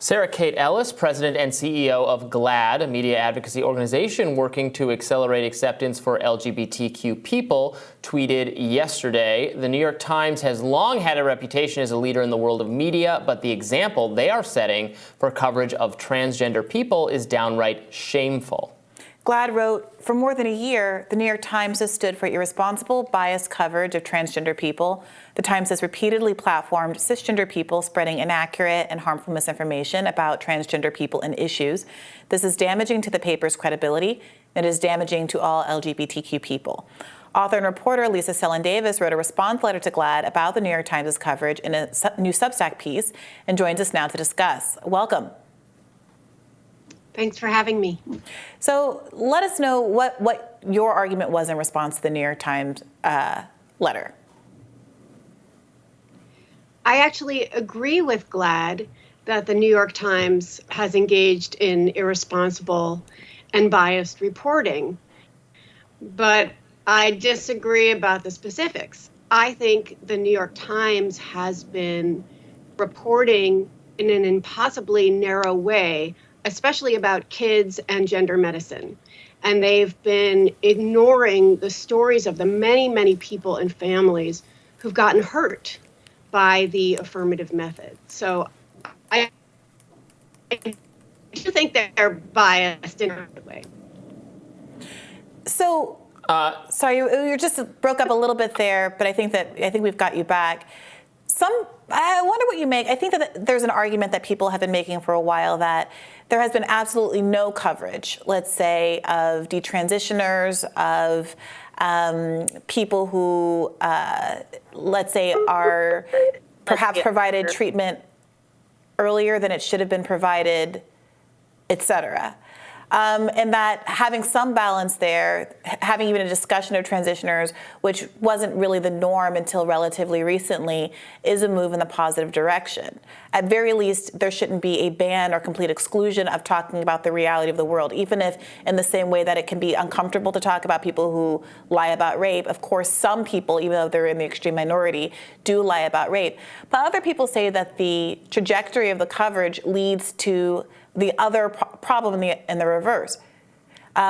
Sarah Kate Ellis, president and CEO of GLAAD, a media advocacy organization working to accelerate acceptance for LGBTQ people, tweeted yesterday, "The New York Times has long had a reputation as a leader in the world of media, but the example they are setting for coverage of transgender people is downright shameful." GLAAD wrote, "For more than a year, the New York Times has stood for irresponsible, biased coverage of transgender people. The Times has repeatedly platformed cisgender people spreading inaccurate and harmful misinformation about transgender people and issues. This is damaging to the paper's credibility. It is damaging to all LGBTQ people." Author and reporter Lisa Selin Davis wrote a response letter to GLAAD about the New York Times' coverage in a new Substack piece and joins us now to discuss. Welcome. Thanks for having me. So let us know what your argument was in response to the New York Times letter. I actually agree with GLAAD that the New York Times has engaged in irresponsible and biased reporting, but I disagree about the specifics. I think the New York Times has been reporting in an impossibly narrow way, especially about kids and gender medicine. And they've been ignoring the stories of the many, many people and families who've gotten hurt by the affirmative method. So I do think that they're biased in a way. So, sorry, you just broke up a little bit there, but I think we've got you back. I wonder what you make. I think that there's an argument that people have been making for a while that there has been absolutely no coverage, let's say, of detransitioners, of people who, let's say, are perhaps provided treatment earlier than it should have been provided, et cetera. And that having some balance there, having even a discussion of transitioners, which wasn't really the norm until relatively recently, is a move in the positive direction. At very least, there shouldn't be a ban or complete exclusion of talking about the reality of the world, even if in the same way that it can be uncomfortable to talk about people who lie about rape. Of course, some people, even though they're in the extreme minority, do lie about rape. But other people say that the trajectory of the coverage leads to the other problem in the reverse,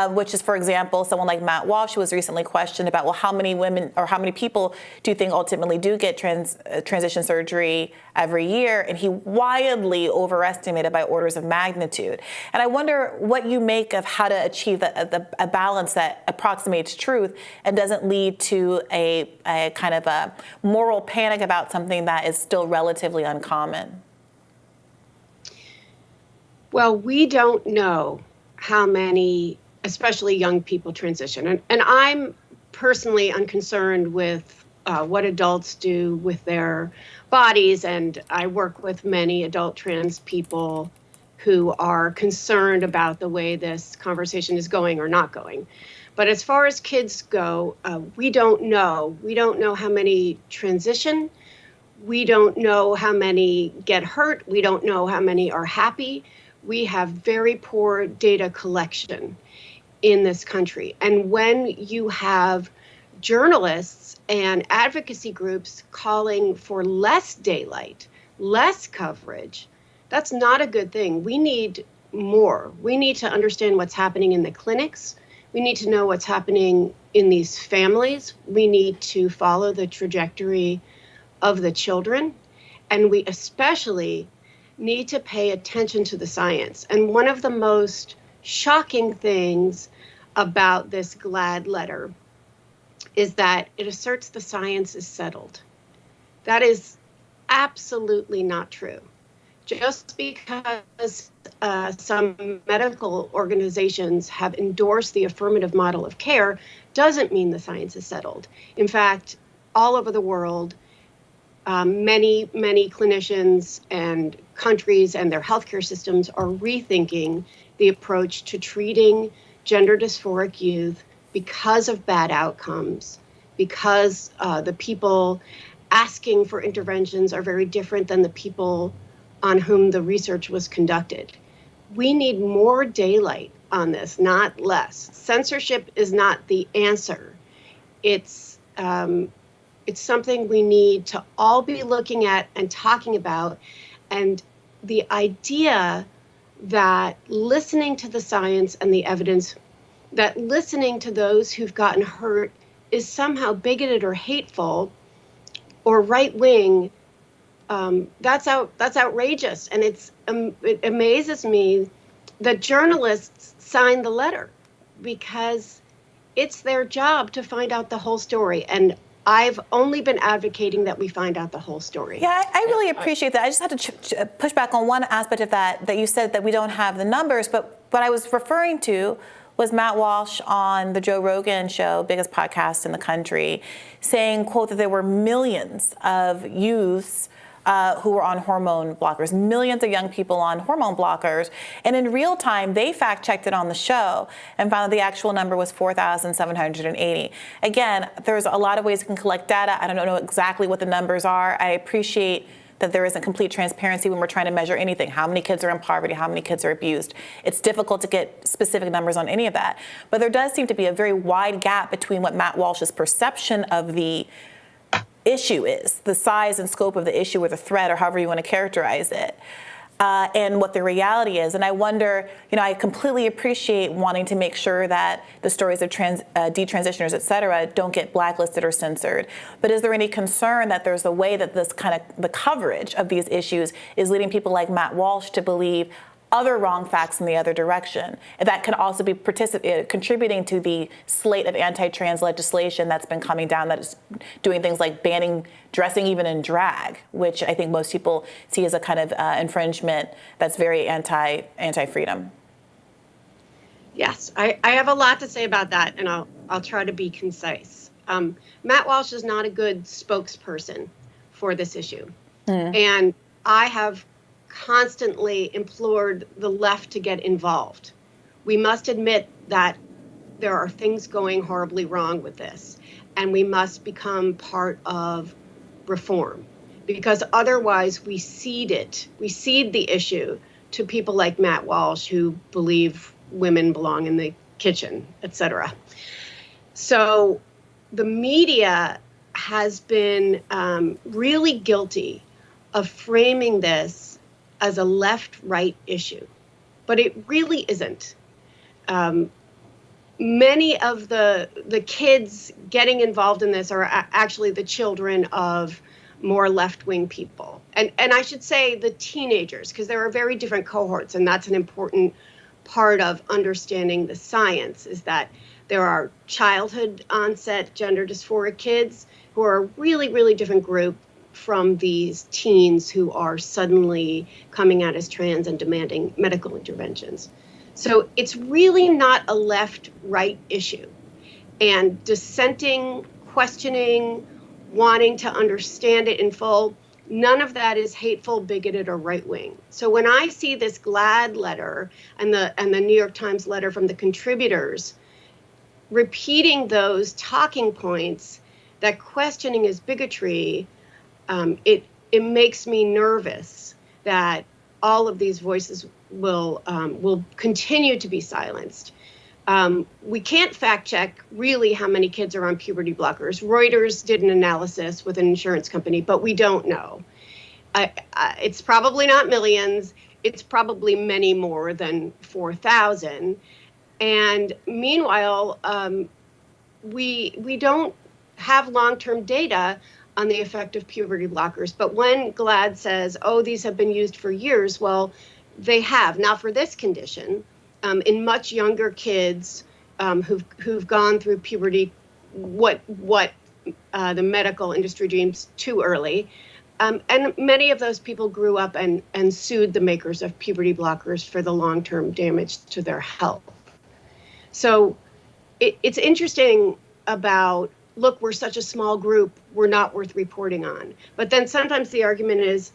which is, for example, someone like Matt Walsh, who was recently questioned about, well, how many women or how many people do you think ultimately do get transition surgery every year? And he wildly overestimated by orders of magnitude. And I wonder what you make of how to achieve a balance that approximates truth and doesn't lead to a kind of a moral panic about something that is still relatively uncommon. Well, we don't know how many, especially young people, transition. And I'm personally unconcerned with what adults do with their bodies. And I work with many adult trans people who are concerned about the way this conversation is going or not going. But as far as kids go, we don't know. We don't know how many transition. We don't know how many get hurt. We don't know how many are happy. We have very poor data collection in this country. And when you have journalists and advocacy groups calling for less daylight, less coverage, that's not a good thing. We need more. We need to understand what's happening in the clinics. We need to know what's happening in these families. We need to follow the trajectory of the children. And we especially need to pay attention to the science. And one of the most shocking things about this GLAAD letter is that it asserts the science is settled. That is absolutely not true. Just because some medical organizations have endorsed the affirmative model of care doesn't mean the science is settled. In fact, all over the world, many clinicians and countries and their healthcare systems are rethinking the approach to treating gender dysphoric youth because of bad outcomes, because the people asking for interventions are very different than the people on whom the research was conducted. We need more daylight on this, not less. Censorship is not the answer. It's something we need to all be looking at and talking about. And the idea that listening to the science and the evidence, that listening to those who've gotten hurt is somehow bigoted or hateful or right-wing, that's outrageous. And it amazes me that journalists sign the letter, because it's their job to find out the whole story. And I've only been advocating that we find out the whole story. Yeah, I really appreciate that. I just had to push back on one aspect of that you said that we don't have the numbers, but what I was referring to was Matt Walsh on the Joe Rogan show, biggest podcast in the country, saying, quote, that there were millions of youths who were on hormone blockers, millions of young people on hormone blockers. And in real time, they fact checked it on the show and found that the actual number was 4,780. Again, there's a lot of ways you can collect data. I don't know exactly what the numbers are. I appreciate that there isn't complete transparency when we're trying to measure anything. How many kids are in poverty? How many kids are abused? It's difficult to get specific numbers on any of that. But there does seem to be a very wide gap between what Matt Walsh's perception of the issue is, the size and scope of the issue or the threat or however you want to characterize it, and what the reality is. And I wonder, I completely appreciate wanting to make sure that the stories of detransitioners, et cetera, don't get blacklisted or censored. But is there any concern that there's a way that this kind of the coverage of these issues is leading people like Matt Walsh to believe other wrong facts in the other direction? And that can also be contributing to the slate of anti-trans legislation that's been coming down that is doing things like banning dressing even in drag, which I think most people see as a kind of infringement that's very anti-freedom. Yes, I have a lot to say about that, and I'll try to be concise. Matt Walsh is not a good spokesperson for this issue. And I have constantly implored the left to get involved. We must admit that there are things going horribly wrong with this, and we must become part of reform, because otherwise we cede the issue to people like Matt Walsh, who believe women belong in the kitchen, etc. So the media has been really guilty of framing this as a left-right issue, but it really isn't. Many of the kids getting involved in this are actually the children of more left-wing people. And I should say the teenagers, because there are very different cohorts, and that's an important part of understanding the science, is that there are childhood onset gender dysphoric kids who are a really, really different group from these teens who are suddenly coming out as trans and demanding medical interventions. So it's really not a left-right issue. And dissenting, questioning, wanting to understand it in full, none of that is hateful, bigoted, or right-wing. So when I see this GLAAD letter and the New York Times letter from the contributors repeating those talking points that questioning is bigotry, it makes me nervous that all of these voices will continue to be silenced. We can't fact check really how many kids are on puberty blockers. Reuters did an analysis with an insurance company, but we don't know. It's probably not millions. It's probably many more than 4,000. And meanwhile, we don't have long-term data on the effect of puberty blockers. But when GLAAD says, oh, these have been used for years, well, they have, not for this condition, in much younger kids who've gone through puberty, what the medical industry deems too early. And many of those people grew up and sued the makers of puberty blockers for the long-term damage to their health. So it's interesting about, look, we're such a small group, we're not worth reporting on. But then sometimes the argument is,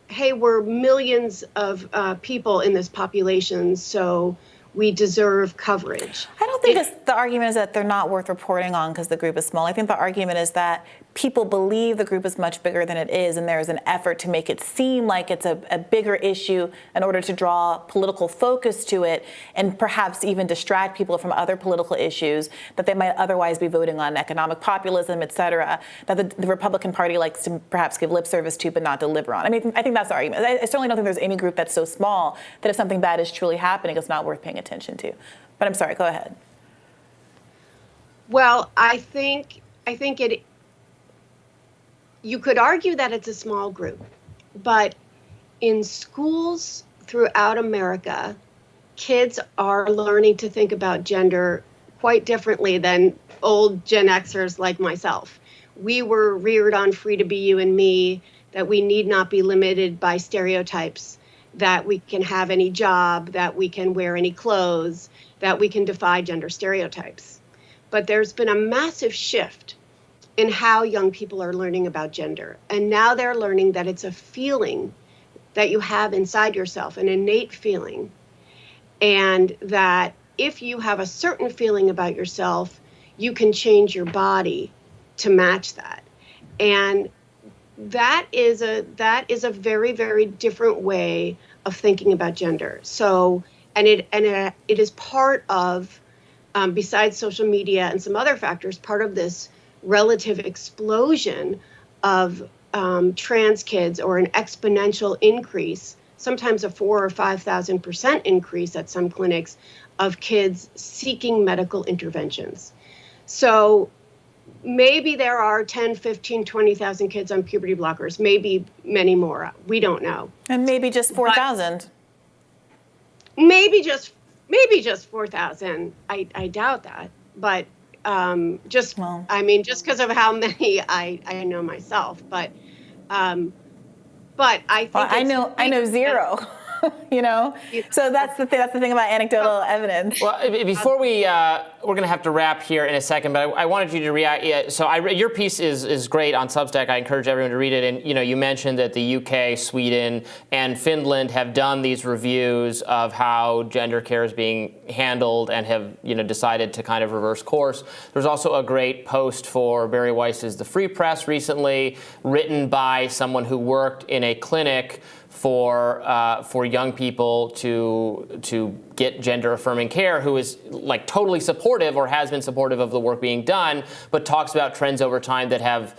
hey, we're millions of people in this population, so we deserve coverage. I don't think the argument is that they're not worth reporting on because the group is small. I think the argument is that people believe the group is much bigger than it is, and there's an effort to make it seem like it's a bigger issue in order to draw political focus to it and perhaps even distract people from other political issues that they might otherwise be voting on, economic populism, et cetera, that the Republican Party likes to perhaps give lip service to but not deliver on. I mean, I think that's the argument. I certainly don't think there's any group that's so small that if something bad is truly happening, it's not worth paying attention to. But I'm sorry, go ahead. Well, I think you could argue that it's a small group, but in schools throughout America, kids are learning to think about gender quite differently than old Gen Xers like myself. We were reared on free to be you and me, that we need not be limited by stereotypes, that we can have any job, that we can wear any clothes, that we can defy gender stereotypes. But there's been a massive shift in how young people are learning about gender. And now they're learning that it's a feeling that you have inside yourself, an innate feeling. And that if you have a certain feeling about yourself, you can change your body to match that. And that is a very, very different way of thinking about gender. So, and it is part of, besides social media and some other factors, part of this relative explosion of trans kids, or an exponential increase, sometimes a 4,000 or 5,000% increase at some clinics, of kids seeking medical interventions. So maybe there are 10, 15, 20,000 kids on puberty blockers, maybe many more. We don't know. And maybe just 4,000. Maybe just 4,000. I doubt that. But just because of how many I know myself, but I think I know zero. You know, so that's the thing about anecdotal evidence. Well, before we're going to have to wrap here in a second, but I wanted you to react. Yeah, so your piece is great on Substack. I encourage everyone to read it. And you mentioned that the UK, Sweden, and Finland have done these reviews of how gender care is being handled and have decided to kind of reverse course. There's also a great post for Barry Weiss's The Free Press recently, written by someone who worked in a clinic for young people to get gender affirming care, who is like totally supportive or has been supportive of the work being done, but talks about trends over time that have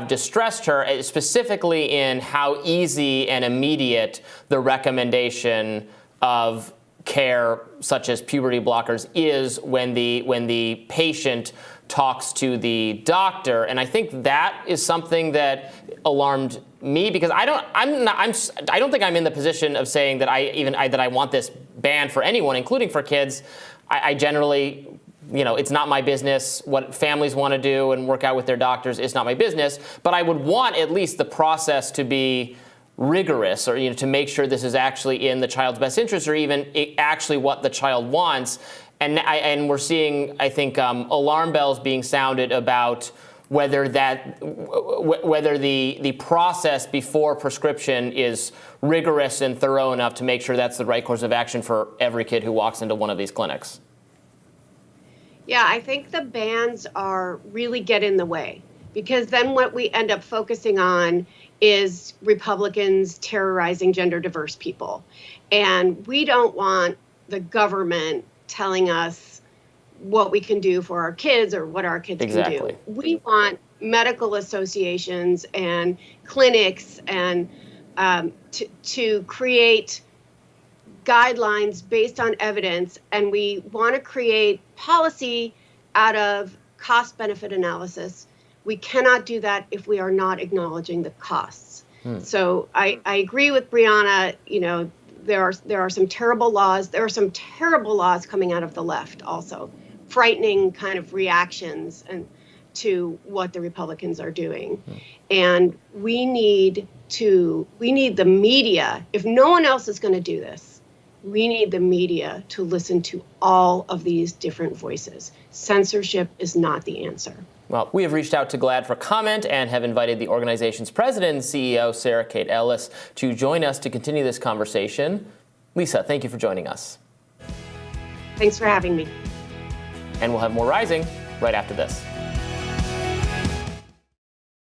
distressed her, specifically in how easy and immediate the recommendation of care such as puberty blockers is when the patient talks to the doctor. And I think that is something that alarmed me, because I don't think I'm in the position of saying that I want this banned for anyone, including for kids. I generally, it's not my business what families want to do and work out with their doctors. It's not my business, but I would want at least the process to be rigorous, or to make sure this is actually in the child's best interest, or even actually what the child wants. And we're seeing, I think, alarm bells being sounded about whether the process before prescription is rigorous and thorough enough to make sure that's the right course of action for every kid who walks into one of these clinics. Yeah, I think the bans really get in the way, because then what we end up focusing on is Republicans terrorizing gender diverse people. And we don't want the government telling us what we can do for our kids or what our kids can do. We want medical associations and clinics and to create guidelines based on evidence, and we want to create policy out of cost-benefit analysis. We cannot do that if we are not acknowledging the costs. So I agree with Brianna. There are some terrible laws. There are some terrible laws coming out of the left also, frightening kind of reactions to what the Republicans are doing. And we need the media. If no one else is going to do this, we need the media to listen to all of these different voices. Censorship is not the answer. Well, we have reached out to GLAAD for comment and have invited the organization's president and CEO, Sarah Kate Ellis, to join us to continue this conversation. Lisa, thank you for joining us. Thanks for having me. And we'll have more Rising right after this.